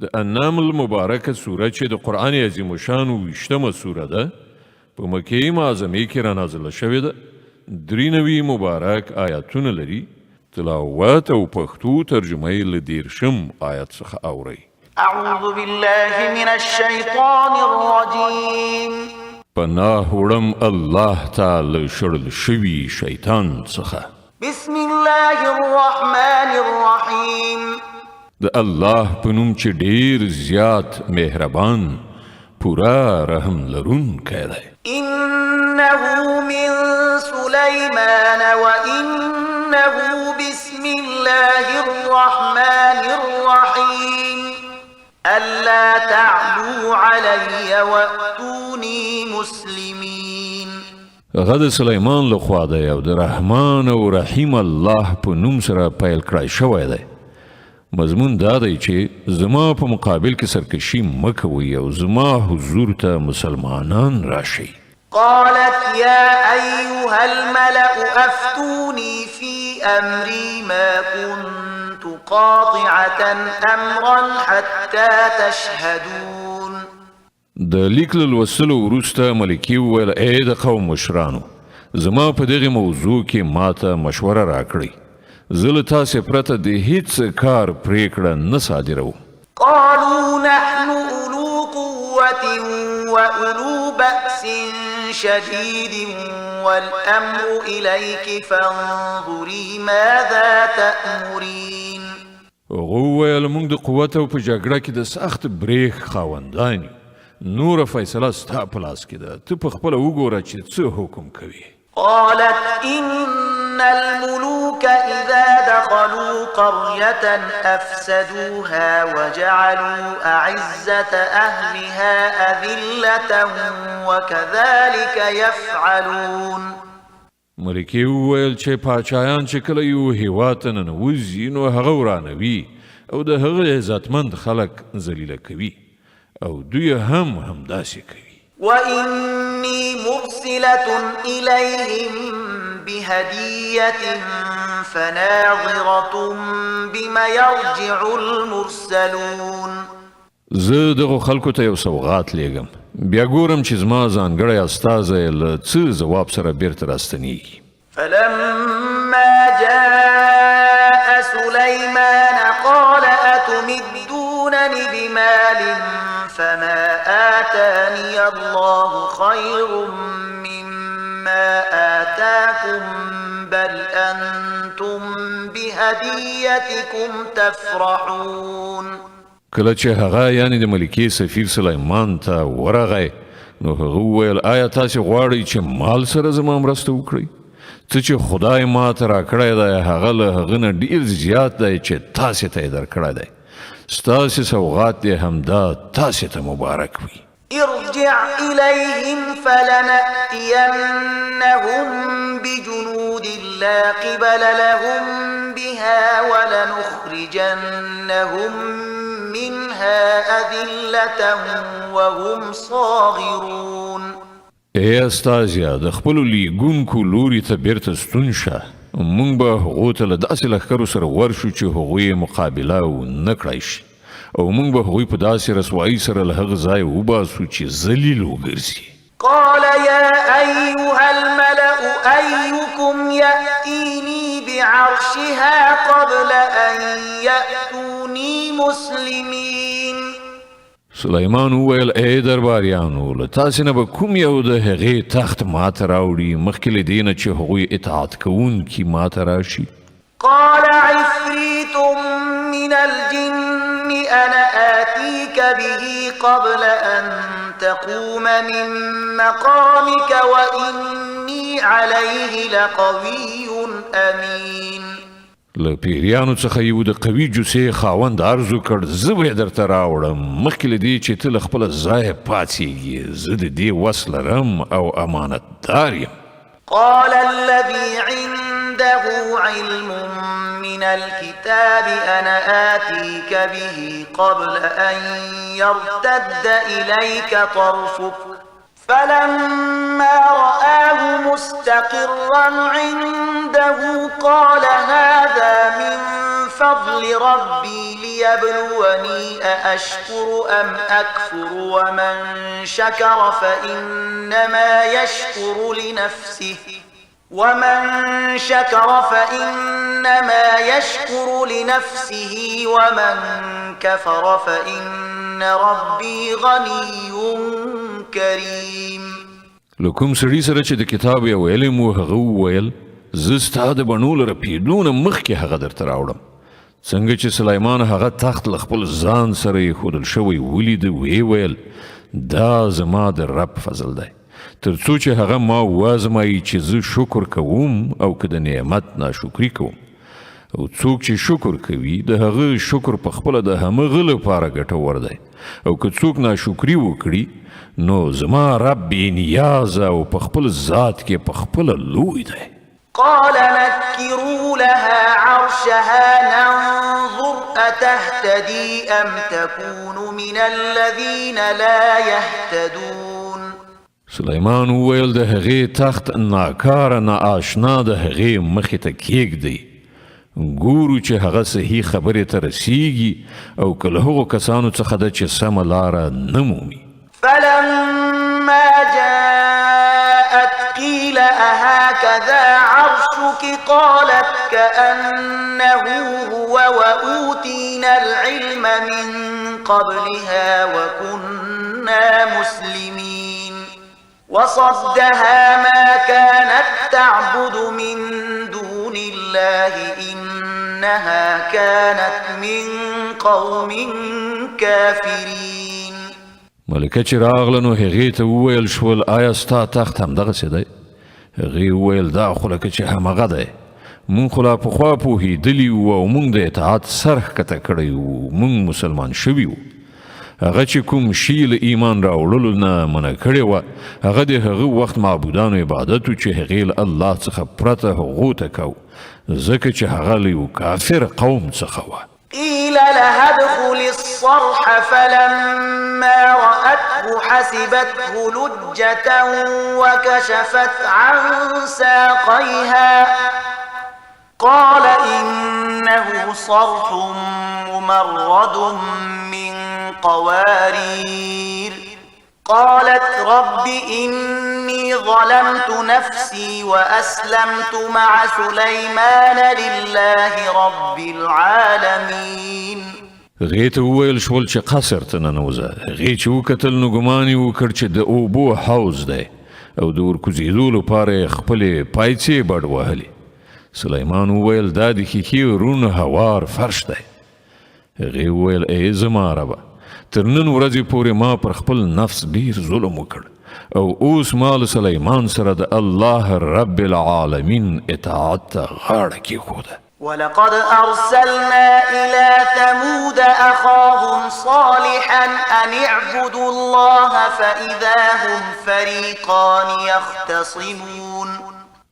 د انعام المبارکه سوره چې د قرآن عظیم الشان 20مه سوره ده په مکې معظمې کې رانازله شوې ده. 93 مبارک آیاتونه لري. تلاوت او پښتو ترجمه یې له 10 آیات څخه اورئ. اعوذ بالله من الشیطان الرجیم. پناه وړم الله تعالی شړل شوي شیطان څخه. بسم الله الرحمن الرحیم. د الله په نوم چې ډیر زیات مهربان پورا رحم لرونکی دی. انه من سلیمان وانه بسم الله الرحمن الرحیم. الا تعلوا علی واتونی مسلمین. هغه د سلیمان لخوا دی او د رحمان او رحیم الله په نوم سره پیل کړی شوی دی. مضمون دا دی چې زما په مقابل کې سرکشي مکوئ او زما حضور ته مسلمانان راشي. قالت يا أيها الملأ أفتوني في أمري ما كنت قاطعة أمرا حتى تشهدون. د لیک له لوستلو وروسته ملکې وویل ای د قوم مشرانو زما په دغه موضوع کې ماته مشوره راکړئ. زه له تاسې پرته د هیڅ کار پریکړه نه صادروم. قالوا نحن أولو قوة وأولو بأس شديد والأمر إليك فانظري ماذا تأمرين. هغه وویل موږ د قوت او په جګړه کې د سخت بریښ خاوندان یو. نوره فیصله ستا په لاس کې ده. ته په خپله وګوره چې څه حکم کوي. قالت إن الملوك إذا دخلوا قرية أفسدوها وجعلوا أعزة أهلها أذلة وكذلك يفعلون. ملکې وویل چې پاچایان چې کله یو هیواد ته ننوځي نو هغه ورانوي او د هغه عزتمند خلک ذلیله کوي او دوی هم همداسې کوي. وإني مرسلة إليهم بهدية فناظرة بما يرجع المرسلون. زه دغه خلکو ته یو سوغات لیږم بیا ګورم چې زما ځانګړی استازی له څه ځواب سره بیرته راستنیږي. فلما جاء سليمان قال أتمدونني بمال فما آتاني الله خير مما آتاكم بل أنتم بهديتكم تفرحون. کله چې هغه یعنی د ملکې سفیر سلیمان ته ورغی نو هغه وویل آیا تاسې غواړئ چې مال سره زما مرسته وکړئ؟ څه چې خدای ما ته راکړی دی هغه له هغه نه ډېر زیات دی چې تاسې ته یې درکړی دی. ستاسې سوغات دې همدا تاسې ته مبارک وي. ارجع إليهم فلنأتينهم بجنود لا قبل لهم بها ولنخرجنهم منها أذلة وهم صاغرون. ای استازیا د خپلو لیږونکو لوري ته بیرته ستون شه. مونږ به هغو ته له داسې لښکرو سره ورشو چې هغوی مقابله ونه کړی شي او مونږ به هغوی په داسې رسوایي سره له هغه ځایه وباسو چې ذلیل وګرځي. قال يا أيها الملأ أيكم يأتيني بعرشها قبل أن يأتوني مسلمين. سلیمان وویل ای درباریانو له تاسې نه به کوم یو د هغې تخت ماته راوړي مخکې له دې نه چې هغوی اطاعت کوونکي ماته راشي. قال عفريت من الجن أنا آتيك به قبل أن تقوم من مقامك وإني عليه لقوي أمين. له پیریانو څخه یو د قوي جوسې خاوند عرض وکړ زه به یې درته راوړم مخکې له دې چې ته له خپله ځایه پاڅېږې. زه د دې وس لرم او امانتدار یم. قال الذي عنده علم من الكتاب أنا آتيك به قبل أن يرتد إليك طرفك فلما رآه مستقرا عنده قال هذا من فضل ربي ليبلوني أأشكر أم أكفر ومن شكر فإنما يشكر لنفسه ومن كفر فإن ربي غني كريم. لکم سړي سره چې د کتاب یو علم و هغه وویل زه ستا د بڼو له رپېدلو نه مخکې هغه درته راوړم. څنګه چې سلیمان هغه تخت له خپل ځان سره ایښودل شوی ولیده ویې ویل دا زما د رب فضل دی تر څو چې هغه ما وازمایي چې زه شکر کوم او که د نعمت ناشکري کوم. او څوک چې شکر کوي د هغه شکر په خپله د همغه لپاره ګټور دی او که څوک ناشکري وکړي نو زما رب بې نیازه او په خپل ذات کې په خپله لوی دی. قال نكروا لها عرشها ننظر أتهتدي أم تكون من الذين لا يهتدون. سلیمان وویل د هغې تخت ناکاره ناآشنا د هغې مخې ته کیږدئ ګورو چې هغه صحیح خبرې ته رسیږي او که له هغو کسانو څخه ده چې سمه لاره نه مومي. فلما جاءت قيل أهكذا عرشك قالت كأنه هو وأوتينا العلم من قبلها وكنا مسلمين. وصدها ما كانت تعبد من دون الله إنها كانت من قوم كافرين. ملکه چې راغله نو هغې ته وویل شول آیا ستا تخت همدغسې دی؟ هغې وویل دا خو لکه چې همغه دی. مونږ خو لا پخوا پوهېدلي وو او مونږ د اطاعت سر ښکته کړی وو. مونږ مسلمان شوي وو. هغه چې کوم شي له ایمان راوړلو نه منع کړې وه هغه د هغه وخت معبودانو عبادت و چې هغې له الله څخه پرته هغو ته کو ځکه چې هغه له یو کافر قوم څخه وه. قيل لها ادخل الصرح فلما رأته حسبته لجة وكشفت عن ساقيها قال إنه صرح ممرد من قوارير. قالت رب إني ظلمت نفسي وأسلمت مع سليمان لله رب العالمين. هغې ته وویل شول چې قصر ته ننوځه. هغې چې وکتل نو ګمان یې وکړ چې د اوبو حوض دی او د ورکوزېدو لپاره یې خپلې پایڅې بډ وهلې. سلیمان وویل دا د ښیښې رون هوار فرش دی. هغې وویل ای زما ربه تر نن ورځې پورې ما پر خپل نفس ډیر ظلم وکړ او اوس ما له سلیمان سره د الله رب العالمین اطاعت ته غاړه کېښوده. ولقد أرسلنا إلى ثمود أخاهم صالحا أن اعبدوا الله فإذا هم فريقان يختصمون.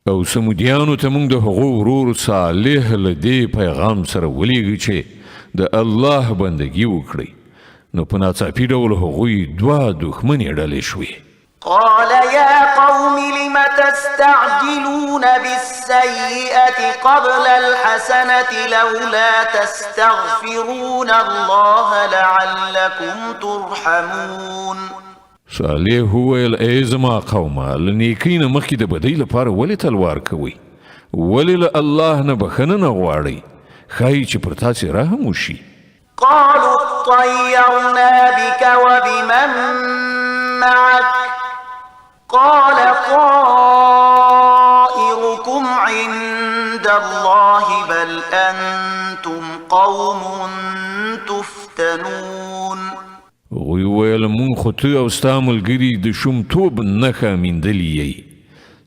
او سمودیانو ته موږ د هغو ورور صالح له دې پیغام سره ولیږي چې د الله بندګي وکړئ نو په ناڅاپي ډول هغوی دوه دښمنې ډلې شوې. قال يا قوم لم تستعجلون بالسيئة قبل الحسنة لولا تستغفرون الله لعلكم ترحمون. صالح وویل ای زما قومه له نیکۍ نه مخکې د بدۍ لپاره ولې تلوار کوئ؟ ولې له الله نه بخښنه نه غواړئ؟ ښایي چې پر تاسې رحم وشي. قالوا اطيرنا بك وبمن معك قال طائركم عند الله بل أنتم قوم تفتنون. هغوی وویل مونږ خو ته او ستا ملګري د شومتوب نښه میندلي یئ.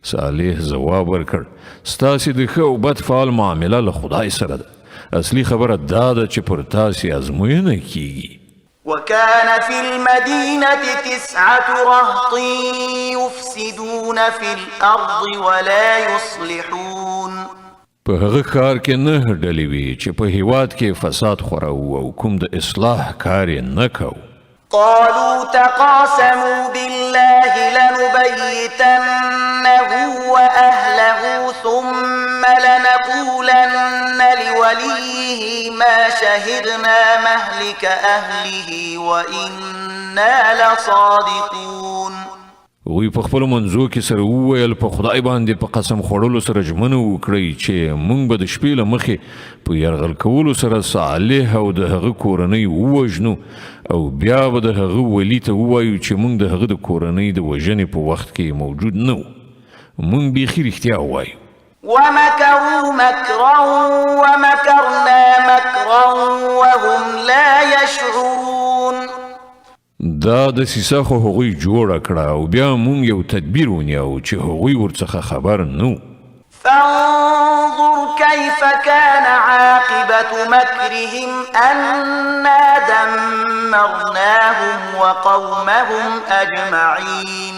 صالح ځواب ورکړ ستاسې د ښه او بد فعال معامله له خدای سره ده. اصلي خبره دا ده چې پر تاسې ازموینه کیږي. وكان في المدينة 9 رهط يفسدون في الأرض ولا يصلحون. په هغه ښار کې 9 ډلې وې چې په هېواد کې فساد خوراوه او کوم د اصلاح کار یې نه کو. قالوا تقاسموا بالله لنبيتنه وأهله ثم لنقولن لوليه ما شهدنا مهلك أهله وإنا لصادقون. وی په خپل منځو کې سره وویل په خدای باندې په قسم خوړلو سره ژمنه وکړئ چې موږ به د شپې له مخې په یرغل کولو سره صالح او د هغه کورنۍ ووژنو او بیا به د هغه ولي ته ووایو چې موږ د هغه د کورنۍ د وژنې په وخت کې موجود نه وو. موږ بیخي رښتیا ووایو. ومكروا مكرا ومكرنا مكرا وهم لا يشعرون. دا د سیسه خو هغوی جوړه کړه او بیا مونږ یو تدبیر ونیو چې هغوی ورڅخه خبر نو. فانظر كيف كان عاقبة مكرهم أنا دمرناهم وقومهم أجمعين.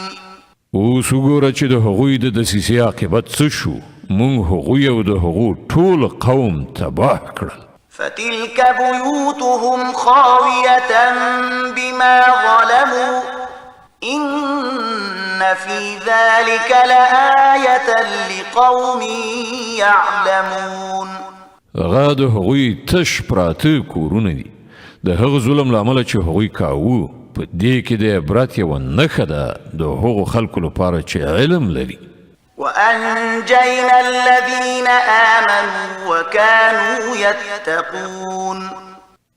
اوس وګوره چې د هغوی د دسیسې عاقبت څه شو. مونږ هغوی او د هغو ټول قوم تباه کړل. فتلك بيوتهم خاوية بما ظلموا إن في ذلك لآية لقوم يعلمون. هغه د هغوی تش پراته کورونه دي. د هغه ظلم لامل چې هغوی کاوه په دې کې د عبرت یوه نښه ده د هغو خلکو لپاره چې علم لري. وأنجينا الذين آمنوا وكانوا يتقون.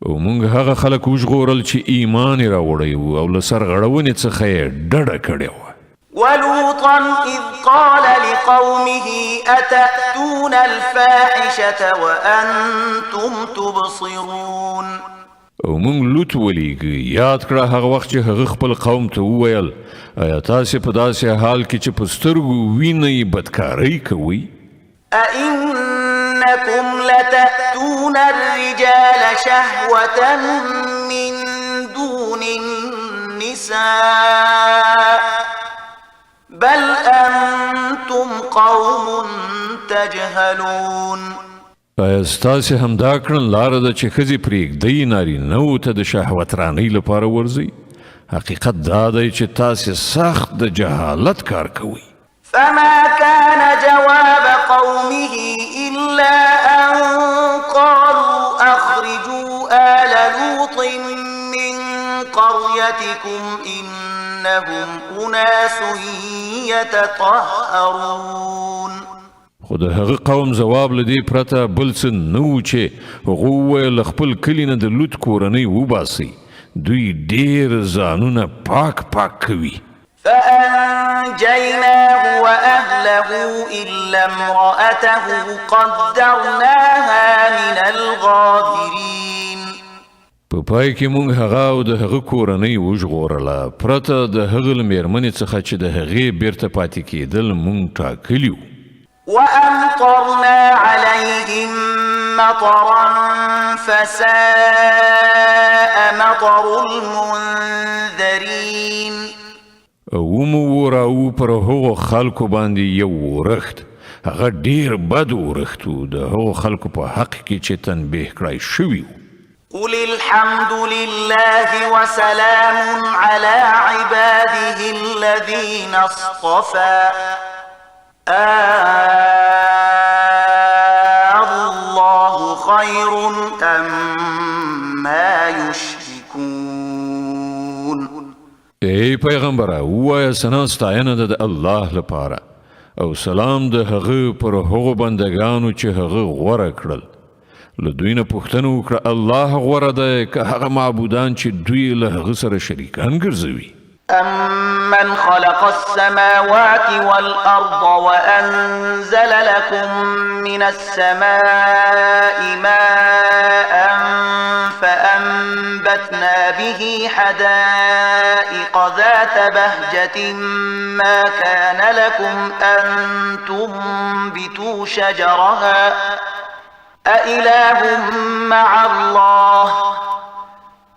او مونږ هغه خلک وژغورل چې ایمان یې راوړی و او له سرغړونې څخه یې ډډه کړې وه. ولوطا إذ قال لقومه أتأتون الفاحشة وأنتم تبصرون. او مونږ لوط ولیږه یاد کړه هغه وخت چې هغه خپل قوم ته وویل آیا تاسې په داسې حال کې چې په سترګو وینئ بدکارۍ کوئ؟ أئنكم لتأتون الرجال شهوة من دون النساء بل أنتم قوم تجهلون. آیا ستاسې همدا کړن لاره ده چې ښځې پرېږدئ نارینهو ته د شهوت رانۍ لپاره ورځئ؟ حقیقت دا دی چې تاسې سخت د جهالت کار کوئ. فما كان جواب قومه إلا أن قالوا أخرجوا آل لوط من قريتكم إنهم أناس يتطهرون. خو د هغه قوم ځواب له دې پرته بل څه نه و چې هغه وویل خپل کلي نه د لوط کورنۍ وباسئ. دوی ډېر ځانونه پاک کوي. فأنجيناه وأهله إلا امرأته قدرناها من الغابرين. په پای کې مونږ هغه او د هغه کورنۍ وژغورله پرته د هغه له مېرمنې څخه چې د هغې بیرته پاتې کېدل مونږ ټاکلي وو. وأمطرنا عليهم مطرا فساء مطر المنذرين. او مو راو پر هغو خلکو باندې یو ورښت هغه ډیر بد ورښت و د هغو خلکو په حق کې چې تنبیه کړی شوي و. قل الحمد لله وسلام على عباده الذين اصطفى الله خير أما يشركون. ای پیغمبره ووایه ثنا ستاینه ده د الله لپاره او سلام د هغه پر هغو بندگانو چې هغه غوره کړل. له دوی نه پوښتنه وکړه الله غوره دی که هغه معبودان چې دوی له هغه سره شریکان ګرځوي؟ أمن خلق السماوات والأرض وأنزل لكم من السماء ماء فأنبتنا به حدائق ذات بهجة ما كان لكم أن تنبتوا شجرها أإله مع الله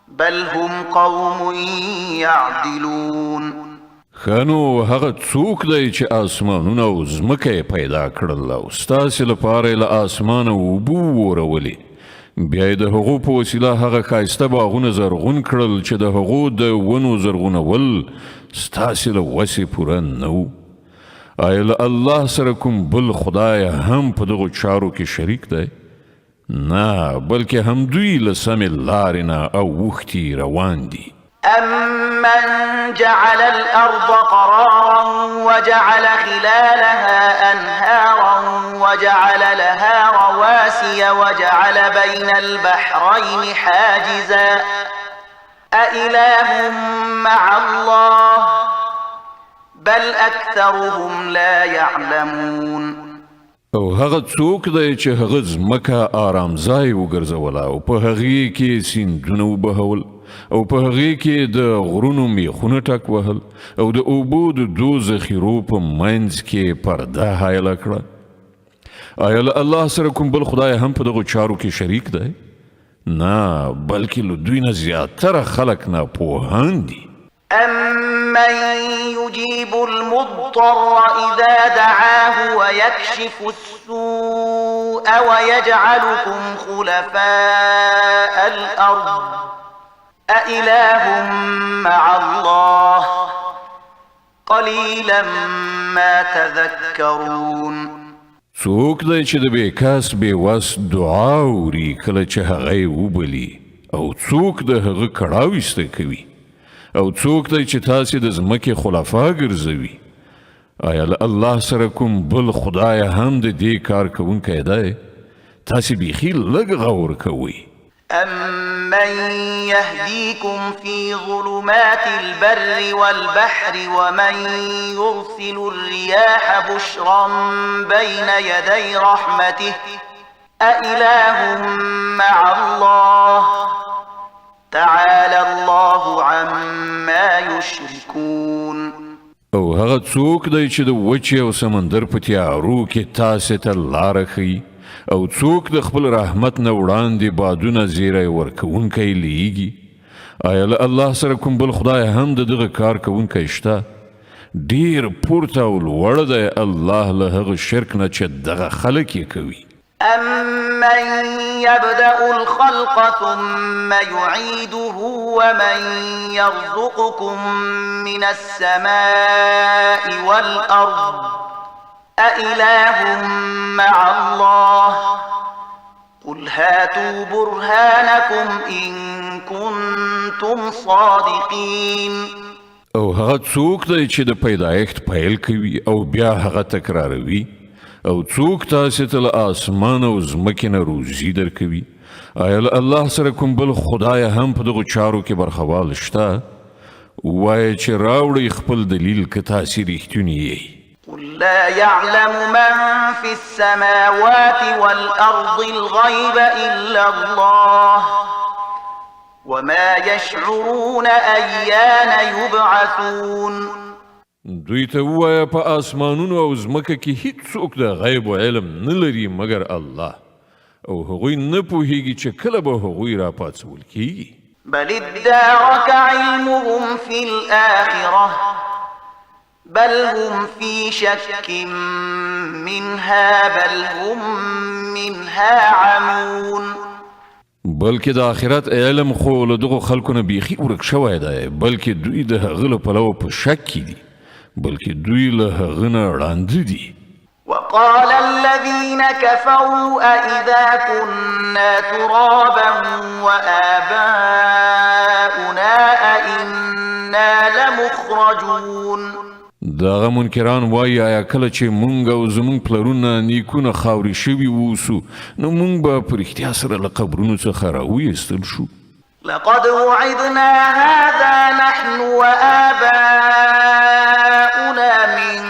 بل هم قوم يعدلون. خانو هغه څوک دی چې آسمانونه او ځمکه پیدا کړل او ستاسې لپاره له آسمانه اوبه ورولې بیا د هغو په وسیله هغه ښایسته باغونه زرغون کړل چې د هغو د ونو زرغونول ستاسې له وسې پوره نه و. آیا له الله سره کوم بل خدای هم په دغو چارو کې شریک دی؟ نه بلکې هم دوی له سمې لارې نه اوښتي روان دي. أمن جعل الأرض قرارا وجعل خلالها أنهارا وجعل لها رواسي وجعل بين البحرين حاجزا أإله مع الله بل أكثرهم لا يعلمون. او هغه څوک دی چې هغه ځمکه آرام ځای وګرځوله او په هغې کې سیندونه وبهول او په هغې کې د غرونو میخونه ټک وهل او د اوبو د دو ذخیرو په منځ کې پرده حایله کړه. آیا له الله سره کوم بل خدای هم په دغو چارو کې شریک دی؟ نه بلکې له دوی نه زیاتره خلک ناپوهان دي. أمن يجيب المضطر إذا دعاه ويكشف السوء ويجعلكم خلفاء الأرض أإله مع الله قليلا ما تذكرون. څوک دی چې د بېکس بېوس دعا اوري کله چې هغه یې وبلي او څوک د هغه کړاو ایسته کوي او څوک دی چې تاسې د ځمکې خلفا ګرځوي؟ آیا له الله سره کوم بل خدای هم د دې کار کوونکی دی؟ تاسې بیخي لږ غور کوئ. أمن يهديكم في ظلمات البر والبحر ومن يرسل الرياح بشرا بين يدي رحمته أإله مع الله تعالى الله عما يشركون. او هغه څوک دی چې د وچې او سمندر په تیارو کې تاسې ته لاره ښیي او څوک د خپل رحمت نه وړاندې بادونه زیری ورکوونکی لیږي؟ آیا له الله سره کوم بل خدای هم د دغه کار کوونکی شته؟ ډیر پورته او لوړ دی الله له هغه شرک نه چې دغه خلک یې کوي. أمن يبدأ الخلق ثم يعيده ومن يرزقكم من السماء والأرض أإله مع الله قل هاتوا برهانكم إن كنتم صادقين. او هغه څوک دی چې د پیدایښت پیل کوي او بیا هغه تکراروي او څوک تاسې ته له آسمان او ځمکې نه روزي درکوي؟ آیا له الله سره کوم بل خدای هم په دغو چارو کې برخوال شته؟ ووایه چې راوړئ خپل دلیل که تاسې رښتوني یئ. قل لا يعلم من في السماوات والأرض الغيب إلا الله وما يشعرون أيان يبعثون. دوی ته ووایه په آسمانونو او ځمکه کې هیڅوک د غیب و علم نه لري مګر الله او هغوی نه پوهیږي چې کله به هغوی راپاڅول کیږي. بل ادارك علمهم في الآخرة بل هم في شك منها بل هم منها عمون. بلکې د آخرت علم خو له دغو خلکو نه بیخي ورک شوی دی بلکې دوی د هغه له پلوه په شک کې دي بلکې دوی له هغه نه ړانده دي. وقال الذين كفروا أإذا كنا ترابا وآباؤنا أإنا لمخرجون. دغه منکران وایي آیا کله چې مونږ او زمونږ پلرونه نیکونه خاورې شوي ووسو نو مونږ به په رښتیا سره له قبرونو څخه راویستل شو؟ لقد وعدنا هذا نحن وآباؤنا من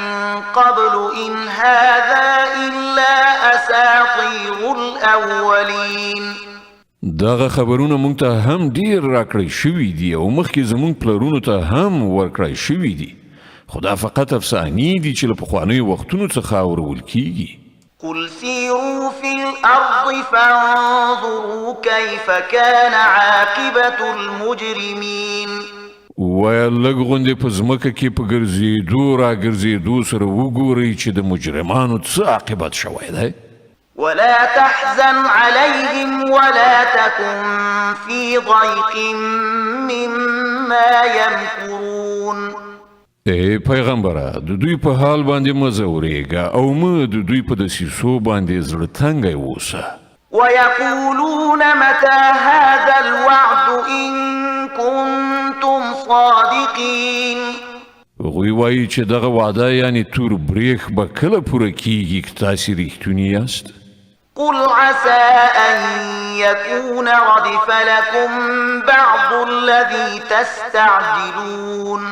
قبل إن هذا إلا أساطير الأولين. دغه خبرونه مونږ ته هم ډیر راکړی شوي دي او مخکې زمونږ پلرونو ته هم ورکړی شوي دي خو دا فقط افسانې دي چې له پخوانیو وختونو څخه اورول کیږي. قل سيروا في الأرض فانظروا كيف كان عاقبة المجرمين. ووایه لږ غوندې په ځمکه کې په ګرځېدو راګرځېدو سره وګورئ چې د مجرمانو څه عاقبت شوی دی. ولا تحزن عليهم ولا تكن في ضيق مما يمكرون. ای پیغمبره د دوی په حال باندې مه ځورېږه او مه د دوی په دسیسو باندې زړه تنګی اوسه. ويقولون متى هذا الوعد إن كنتم صادقين. هغوی وایي چې دغه وعده یعنی تور بریښ به کله پوره کیږي که تاسې رښتونی یاست. قل عسى أن يكون ردف لكم بعض الذي تستعجلون.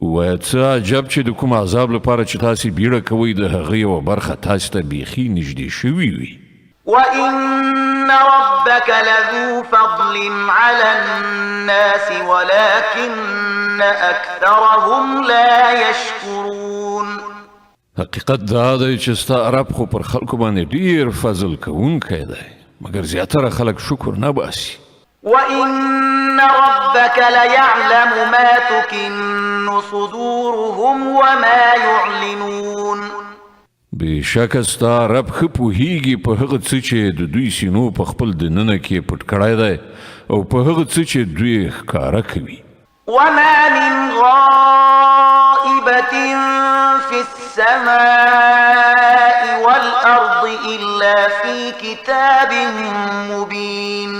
وایه څه عجب چې د کوم عذاب لپاره چې تاسې بیړه کوئ د هغه یوه برخه تاسې ته بیخي نږدې شوي وي. وإن ربك لذو فضل على الناس ولكن أكثرهم لا يشكرون. حقیقت دا دی چې ستا رب خو پر خلکو باندې ډیر فضل کوونکی دی مګر زیاتره خلک شکر نه باسي. وإن ربك ليعلم ما تكن صدورهم وما يعلنون. بېشکه ستا رب ښه پوهیږي په هغه څه چې د دوی سینو په خپل دننه کې پټ کړی دی او په هغه څه چې دوی ښکاره کوي. وما من غائبة في السماء والأرض إلا في كتاب مبين.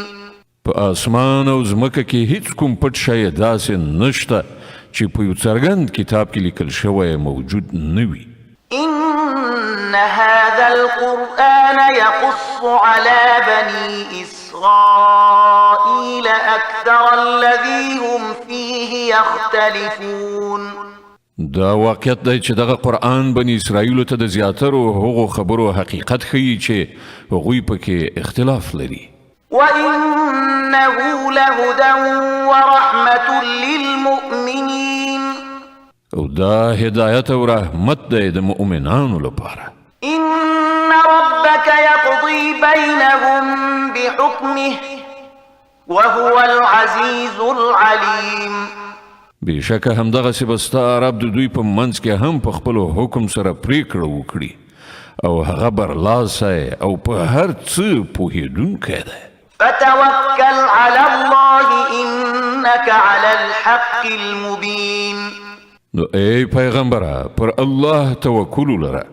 په اسمان او ځمکه کې هیڅ کوم پټ شی داسې نشته چې په یو څرګند کتاب کې لیکل شوی موجود نه وي. إن هذا القرآن يقص على بني إسرائيل أكثر الذي هم فيه يختلفون. دا واقعیت دی چې دغه قرآن بني اسرائیلو ته د زیاترو هغو خبرو حقیقت ښیي چې هغوی پکې اختلاف لري. وإنه لهدى ورحمة للمؤمنين. او دا هدایت او رحمت دی د مؤمنانو لپاره. إن ربك يقضي بينهم بحكمه وهو العزيز العليم. بېشکه همدغسې به ستا رب د دوی په منځ کې هم په خپلو حکم سره پریکړه وکړي او هغه برلاسی او په هر څه پوهېدونکی دی. فتوكل على الله إنك على الحق المبين. نو ای پیغمبره پر الله توکل لره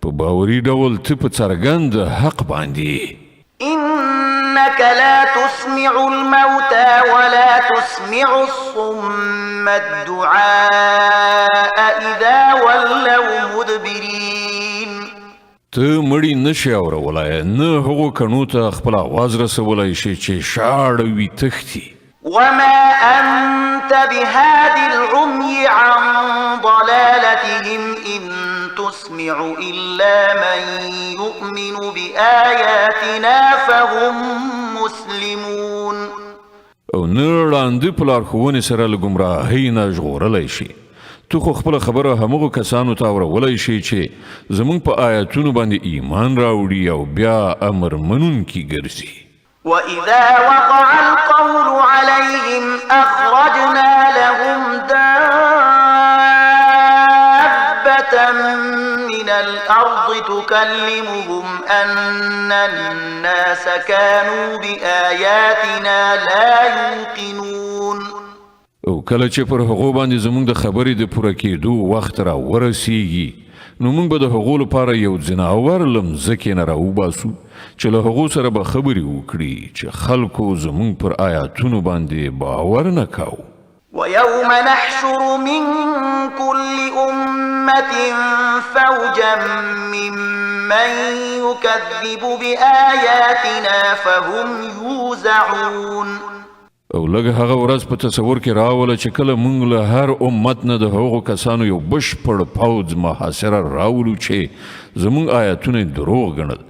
په باوري ډول ته په څرګند حق باندې. إنك لا تسمع الموتى ولا تسمع الصم الدعاء إذا ولوا مدبرين. ته مړی نشي اورولای نه هغو کڼو ته خپل آواز رسولی شي چې شاړه وي تښتي. وما أنت بهاد العمي عن ضلالتهم إن تسمع إلا من يؤمن بآياتنا فهم مسلمون. او نه ړانده په لارښوونې سره له ګمراهۍ نه ژغورلی شي. تو خو خپله خبره همغو کسانو ته اورولی شي چې زموږ په آیاتونو باندې ایمان راوړي او بیا امر منونکي ګرځي. وإذا وقع القول عليهم أخرجنا لهم دابة من الأرض تكلمهم أن الناس كانوا بآياتنا لا يوقنون. او کله چې پر هغو باندې زموږ د خبرې د پوره کېدو وخت را ورسیږي نو موږ به د هغو لپاره یو ځناور له مځکې نه راوباسو چې له هغو سره به خبرې وکړي چې خلکو زموږ پر آیاتونو باندې باور نه کاوه. ويوم نحشر من كل أمة فوجا ممن يكذب بآياتنا فهم يوزعون. او لږ هغه ورځ په تصور کې راوله چې کله موږ له هر امت نه د هغو کسانو یو بشپړ پوځ محاصره راولو چې زموږ آیاتونه دروغ ګڼل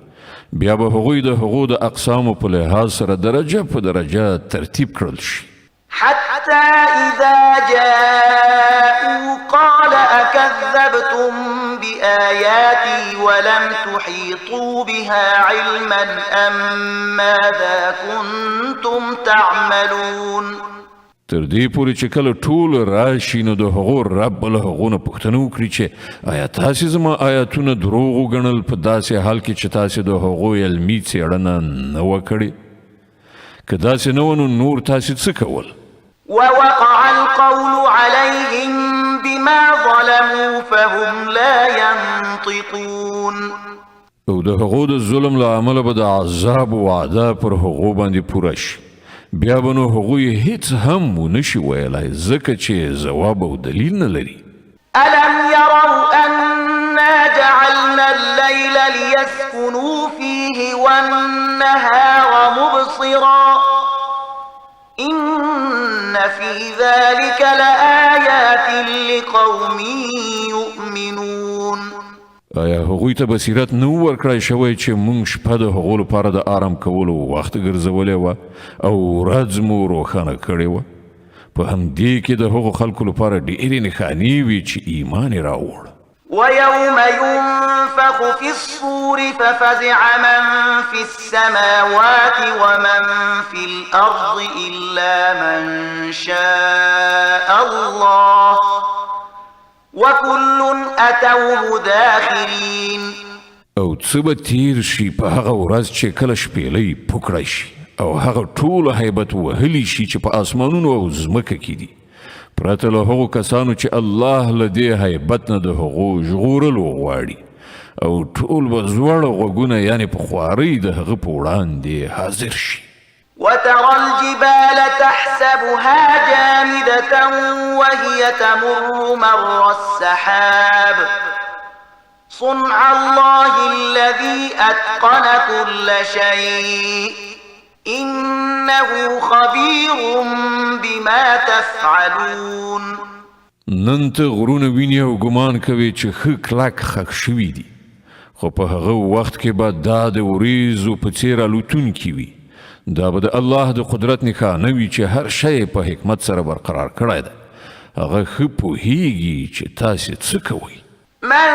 بیا به هغوی د هغو د اقسامو په لحاظ سره درجه په درجه ترتیب کړل شي. حتى إذا جاءوا قال أكذبتم بآياتي ولم تحيطوا بها علما أم ماذا كنتم تعملون. تر دې پورې چې کله ټول راشي نو د هغو رب له هغو نه پوښتنه وکړي چې آیا تاسې زما آیاتونه دروغ وګڼل په داسې حال کې چې تاسې د هغو علمي څېړنه نه وه کړې؟ که داسې نه وه نو نور تاسې څه کول؟ ووقع القول عليهم بما ظلموا فهم لا ينطقون. او د هغو د ظلم له امله به د عذاب وعده پر هغو باندې پوره شي بیا به نو هغوی هیڅ هم ونشي ویلی ځکه چې ځواب او دلیل نه لري ألم يروا أنا جعلنا الليل ليسكنوا فيه والنهار مبصرا إن في ذلك لآيات لقوم يؤمنون آیا هغوی ته بصیرت نه ورکړی شوی چې موږ شپه د هغو لپاره د آرام کولو وخت ګرځولی وه او ورځ مو روښانه کړې وه په همدې کې د هغو خلکو لپاره ډېرې نښانې وي چې ایمان یې راوړ ويوم ينفخ في الصور ففزع من في السماوات ومن في الأرض إلا من شاء الله وكل أتوه داخرين او څه به تیر شي په هغه ورځ چې کله شپېلۍ پوکړی شي او هغه ټول هیبت وهلی شي چې په آسمانونو او ځمکه کې دي پرته له هغو کسانو چې الله له دې هیبت نه د هغو ژغورلو غواړي او ټول به زوړ غوږونه یعنی په خوارۍ د هغه په وړاندې حاضر شي وترى الجبال تحسبها جامدة وهي تمر مر السحاب صنع الله الذي أتقن كل شيء إنه خبير بما تفعلون نن ته غرونه ویني او ګمان کوي چې ښه کلک خښ شوي دي خو په هغه وخت کې به دا د وریځو په څېر الوتونکي وي دا به د الله د قدرت نښانه وي چې هر شی په حکمت سره برقرار کړی ده هغه ښه پوهیږي چې تاسې څه کوئ من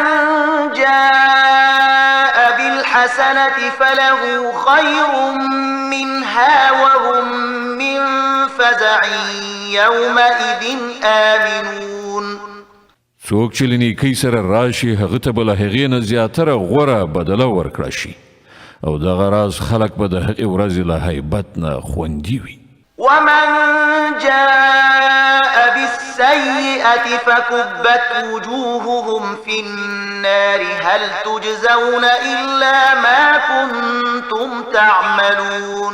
جاء بالحسنة فله خير منها وهم من فزع يومئذ آمنون څوک چې له نیکۍ سره راشي هغه ته به له هغې نه زیاتره غوره بدله ورکړه شي او دغه راز خلک به د هغې ورځې له هیبت نه خوندي وي ومن جاء بالسيئة فكبت وجوههم في النار هل تجزون إلا ما كنتم تعملون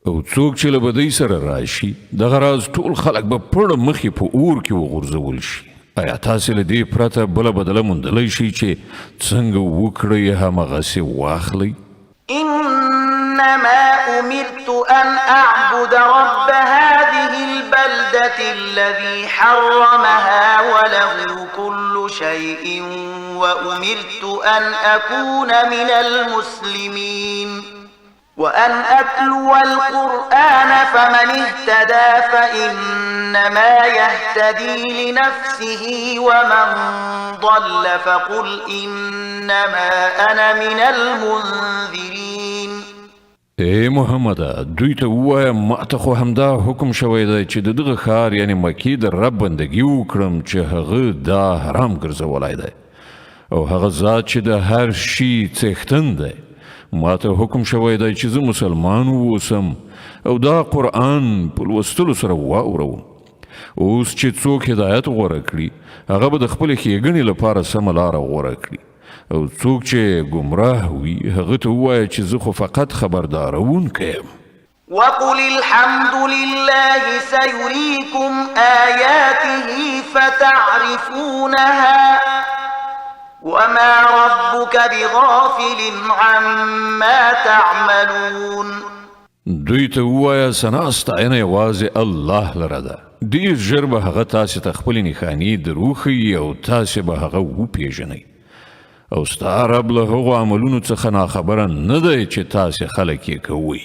او څوک چې له بدۍ سره راشي دغه راز ټول خلک به پړه مخې په اور کې وغورځول شي آیا تاسې له دې پرته بله بدله موندلی شئ چې څنګه وکړئ همغسې واخلئ إنما أمرت أن أعبد رب هذه البلدة الذي حرمها وله كل شيء وأمرت أن أكون من المسلمين وأن أتلو القرآن فمن اهتدى فإنما يهتدي لنفسه ومن ضل فقل إنما أنا من المنذرين ای محمد دوی ته ووایه ما ته خو همدا حکم شوی دی چې د دغه ښار یعنی مکې د رب بندګي وکړم چې هغه دا حرام ګرځولی دی او هغه ذات چې د هر شي څښتن دی ما ته حکم شوی دی چې زه مسلمان واوسم او دا قرآن په لوستلو سره واوروم اوس چې څوک هدایت غوره کړي هغه به د خپلې ښېګڼې لپاره سمه لاره غوره کړي او څوک چې ګمراه وي هغه ته ووایه چې زه خو فقط خبردارونکی یم وقل الحمد لله سيريكم آياته فتعرفونها وما ربك بغافل عما تعملون دوی ته ووایه ثنا ستاینه یوازې الله لره ده ډېر ژر به هغه تاسې ته خپلې نښانې دروښیي او تاسې به هغه وپېژنئ او ستا رب له هغو عملونو څخه ناخبره نه دی چې تاسې خلک یې کوئ